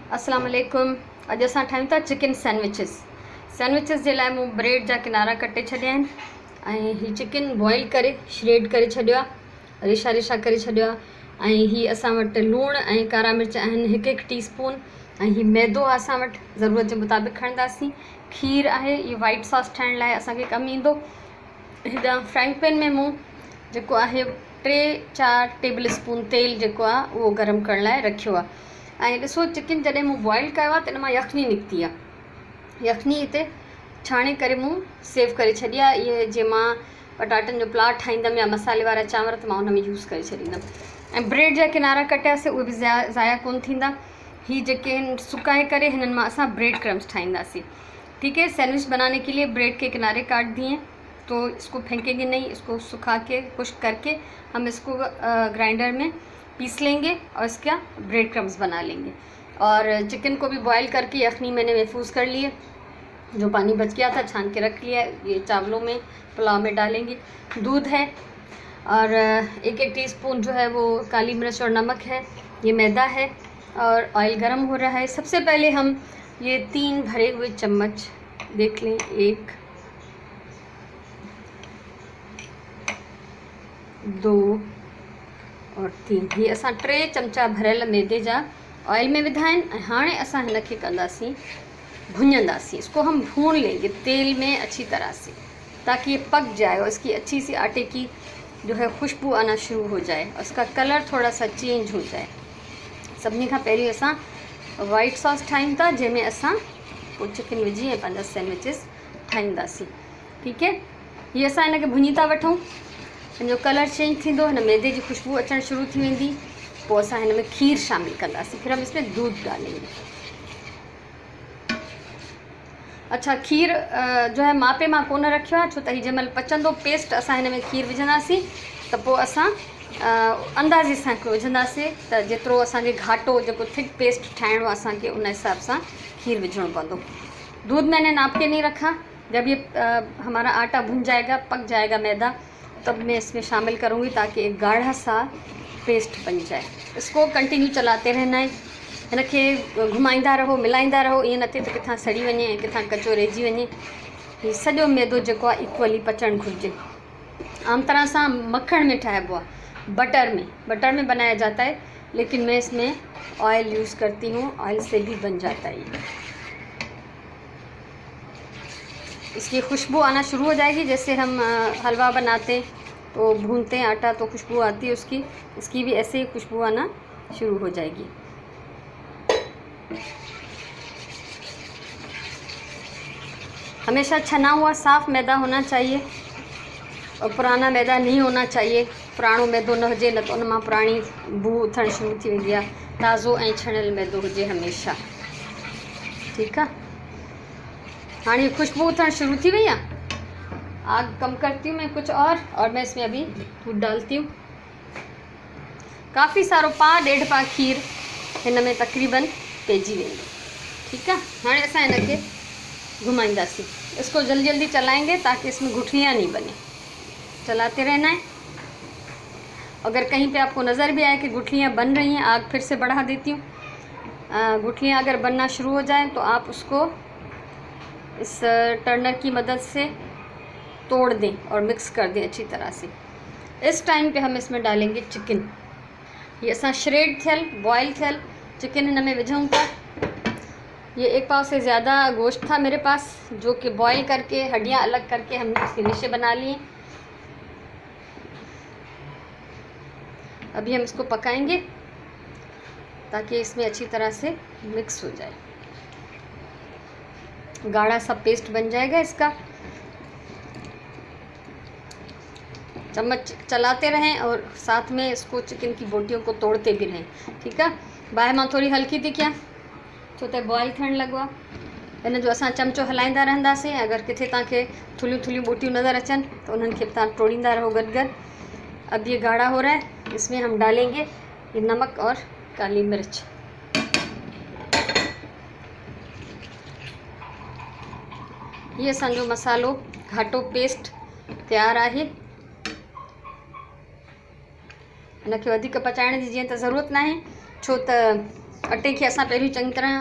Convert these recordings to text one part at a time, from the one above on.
अस्सलाम वालेकुम। अॼु असां ठाहियूं था चिकन सैंडविचिस जे लाइ मूं ब्रेड जा किनारा कटे छॾिया आहिनि ऐं हीउ चिकन बॉइल करे श्रेड करे छॾियो आहे, रेशा रेशा करे छॾियो आहे। ऐं हीअ असां वटि लूणु ऐं कारा मिर्च आहिनि 1-1 टीस्पून। ऐं हीउ मैदो आहे असां वटि, ज़रूरत जे मुताबिक़ खणंदासीं। खीर आहे, इहो वाइट सॉस ठाहिण लाइ असांखे कमु ईंदो। हितां फ्राइंग पैन में मूं जेको आहे 3-4 टेबल स्पून तेल जेको आहे उहो गरम करण लाइ रखियो आहे। ऐं ॾिसो चिकन जॾहिं मूं बॉइल कयो आहे त इन मां यखनी निकिती आहे। यखनी हिते छाणे करे मूं सेव करे छॾी आहे। इहे जीअं मां पटाटनि जो पुलाउ ठाहींदमि या मसाले वारा चांवर त मां उन में यूज़ करे छॾींदमि। ऐं ब्रेड जा किनारा कटियासीं, उहे बि ज़ाया कोन थींदा। हीअ जेके आहिनि सुकाए करे हिननि मां असां ब्रेड क्रम्स ठाहींदासीं। ठीक है, सैंडविच बनाने के लिए ब्रेड के किनारे काट दिए, तो इसको फेंकेंगे नहीं, इसको सुखा के खुश्क करके हम इसको ग्राइंडर में पीस लेंगे और इसका ब्रेड क्रम्स बना लेंगे। और चिकन को भी बॉईल करके यखनी मैंने महफूज कर लिए, जो पानी बच गया था छान के रख लिया। ये चावलों में पुलाव में डालेंगे। दूध है और 1-1 टीस्पून जो है वो काली मिर्च और नमक है। ये मैदा है और ऑयल गरम हो रहा है। सबसे पहले हम ये 3 भरे हुए चम्मच देख लें, 1 2 और 3, ये असां 3 चमचा भरियल मैदे जा ऑयल में विधा आहिनि। हाणे असां हिनखे कंदासीं, भुञंदासीं। इसको हम भून लेंगे तेल में अच्छी तरह से, ताकि ये पक जाए और इसकी अच्छी सी आटे की जो है खुशबू आना शुरू हो जाए और उसका कलर थोड़ा सा चेंज हो जाए। सभिनी खां पहिरीं असां वाइट सॉस ठाहियूं था, जंहिंमें असां पोइ चिकन विझी ऐं पंहिंजा सैंडविचिस ठाहींदासीं। ठीक है, ये असां हिनखे भुञी था वठूं। हिन जो कलर चेंज थींदो, हिन मैदे जी खुशबू अचणु शुरू थी वेंदी। पोइ असां हिन में खीर शामिल कंदासीं, फिर हम इसमें दूध डालेंगे। अच्छा, खीर जो है मापे मां कोन रखियो आहे, छो त हीउ जंहिं महिल पचंदो पेस्ट असां हिन में खीर विझंदासीं त पोइ असां अंदाज़े सां विझंदासीं त जेतिरो असांखे घाटो जेको थिक पेस्ट ठाहिणो आहे असांखे उन हिसाब सां खीर विझणो पवंदो। दूध मैंने नाप के नहीं रखा। जब ये हमारा आटा भुन जाएगा, पक जाएगा मैदा, तब मैं इसमें शामिल करूँगी ताकि एक गाढ़ा सा पेस्ट बन जाए। इसको कंटिन्यू चलाते रहना है, हिनखे घुमाईंदा रहो, मिलाईंदा रहो। ईअं न थिए त किथां सड़ी वञे ऐं किथां कचो रहिजी वञे। हीउ सॼो मैदो जेको आहे इक्वली पचणु घुरिजे। आम तरह सां मक्खण में ठाहिबो आहे, बटर में बनाया जाता है, लेकिन मैं इसमें ऑयल यूज़ करती हूँ। ऑयल से भी बन जाता है ये। इसकी खुशबू आना शुरू हो जाएगी। जैसे हम हलवा बनाते तो भूनते हैं आटा तो खुशबू आती है उसकी, इसकी भी ऐसे ही खुशबू आना शुरू हो जाएगी। हमेशा छना हुआ साफ़ मैदा होना चाहिए और पुराना मैदा नहीं होना चाहिए। पुराणो मैदो न हुजे, न तो उन मां पुराणी बू उथणु शुरू थी वेंदी आहे। ताज़ो ऐं छणियल मैदो हुजे हमेशा। ठीकु आहे, हाणे खुशबू उठना शुरू थी वही है। आग कम करती हूँ मैं कुछ और मैं इसमें अभी दूध डालती हूँ। काफ़ी सारो 1.5 पा खीर हिन में तकरीबन पइजी वेंदो। ठीक है, हाणे असां हिनखे घुमाईंदासीं। इसको जल्दी जल्दी चलाएंगे ताकि इसमें गुठलियाँ नहीं बने। चलाते रहना है। अगर कहीं पे आपको नज़र भी आए कि गुठलियाँ बन रही हैं, आग फिर से बढ़ा देती हूँ। गुठलियाँ अगर बनना शुरू हो जाएँ तो आप उसको इस टर्नर की मदद से तोड़ दें और मिक्स कर दें अच्छी तरह से। इस टाइम पे हम इसमें डालेंगे चिकन। ये असां श्रेड थियल बॉयल थियल चिकन हिन में विझूं था। ये 1 पाव से ज़्यादा गोश्त था मेरे पास, जो कि बॉयल करके हड्डियाँ अलग करके हमने इसके रेशे बना लिए। अभी हम इसको पकाएंगे ताकि इसमें अच्छी तरह से मिक्स हो जाए, गाढ़ा सा पेस्ट बन जाएगा इसका। चम्मच चलाते रहें और साथ में इसको चिकन की बोटियों को तोड़ते भी रहें। ठीक है, बाहि मां थोड़ी हल्की थी कयां छो त बॉयल थियण लॻो आहे। इन जो असां चमचो हलाईंदा रहंदासीं। अगर किथे तव्हांखे थुलियूं थुलियूं बोटियूं नज़र अचनि तो उन्हनि खे तव्हां तोड़ींदा रहो गॾु गॾु। अब ये गाढ़ा हो रहा है, इसमें हम डालेंगे ये नमक और काली मिर्च। ये असांजो मसालो घाटो पेस्ट तैयार आहे। हिनखे वधीक पचाइण जी जीअं त ज़रूरत नाहे, छो त अटे खे असां पहिरियों चङी तरह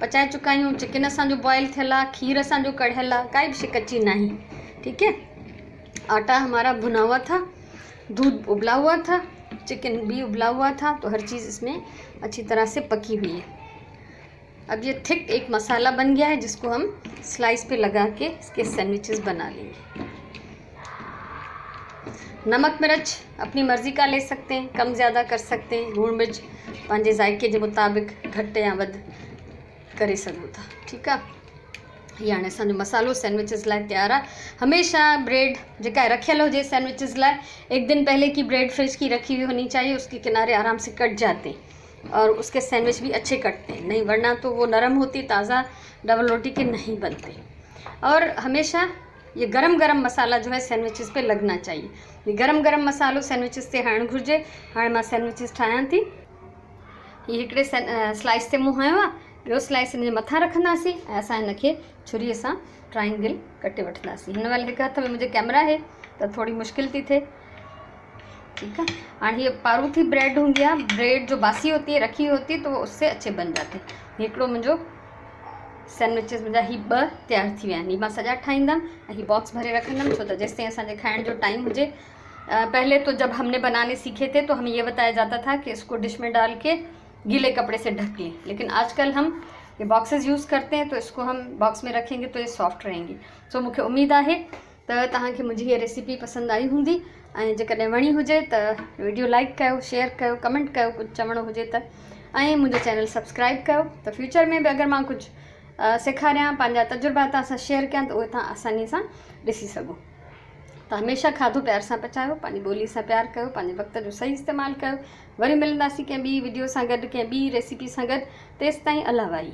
पचाए चुका आहियूं। चिकन असांजो बॉयल थियल आहे, खीर असांजो कढ़ियल आहे, काई भी शइ कच्ची नहीं। ठीक है, आटा हमारा भुना हुआ था, दूध उबला हुआ था, चिकन भी उबला हुआ था, तो हर चीज़ इसमें अच्छी तरह से पकी हुई है। अब ये थिक एक मसाला बन गया है जिसको हम स्लाइस पे लगा के इसके सैंडविचेस बना लेंगे। नमक मिर्च अपनी मर्ज़ी का ले सकते हैं, कम ज़्यादा कर सकते हैं। लूण मिर्च पंहिंजे ज़ाइके जे मुताबिक घटि या वधि करे सघो था। ठीक है, ये हाणे असांजो मसालो सैंडविचेस लाइ तैयार आहे। हमेशा ब्रेड जेका रखियल हुजे सैंडविचेस लाइ, एक दिन पहले की ब्रेड फ्रिज की रखी हुई होनी चाहिए, उसके किनारे आराम से कट जाते हैं और उसके सैंडविच भी अच्छे कटते हैं, नहीं वरना तो वो नरम होती, ताज़ा डबल रोटी के नहीं बनते। और हमेशा ये गरम गरम मसाला जो है सैंडविचेस पे लगना चाहिए। ये गरम गरम मसालो सैंडविचेस ते हणणु घुरिजे। हाणे मां सैंडविचेस ठाहियां थी। ये हिकिड़े स्लाइस ते मूं हयो आहे, ॿियो स्लाइस हिन जे मथां रखंदासीं ऐं असां हिनखे छुरीअ सां ट्राइंगल कटे वठंदासीं। हिन महिल हिकु हथ में मुंहिंजे कैमरा आहे त थोड़ी मुश्किल थी थिए। ठीक है, हाणे ये पारूथी ब्रेड हूंदी आहे, ब्रेड जो बासी होती है, रखी होती है, तो वो उससे अच्छे बन जाते। हिकिड़ो मुंहिंजो सैंडविचेस मुंहिंजा ही 2 तैयार थी विया आहिनि। मां सॼा ठाहींदमि ऐं ही बॉक्स भरे रखंदमि, छो त जेसिताईं असांजे खाइण जो टाइम हुजे। पहले तो जब हमने बनाने सीखे थे तो हमें ये बताया जाता था कि इसको डिश में डाल के गीले कपड़े से ढक लें, लेकिन आजकल हम ये बॉक्सेस यूज़ करते हैं, तो इसको हम बॉक्स में रखेंगे तो ये सॉफ्ट रहेंगी। सो मूंखे उम्मीद है त तव्हांखे मुंहिंजी ये रेसिपी पसंद आई हूंदी ऐं जेकॾहिं वणी हुजे त वीडियो लाइक कयो, शेयर कयो, कमेंट कयो, कुछ चवणो हुजे त, ऐं मुंहिंजो चैनल सब्सक्राइब कयो त फ्यूचर में भी अगर मां कुछ सेखारियां, पंहिंजा तजुर्बा तव्हां सां शेयर कयां, त उहे तव्हां आसानी सां ॾिसी सघो। त हमेशा खाधो प्यार सां पचायो, पंहिंजी ॿोली सां प्यार कयो, पंहिंजे वक़्त जो सही इस्तेमालु कयो। वरी मिलंदासीं कंहिं ॿी वीडियो सां गॾु, कंहिं ॿी रेसिपी सां गॾु। तेसिताईं अलाह वाही।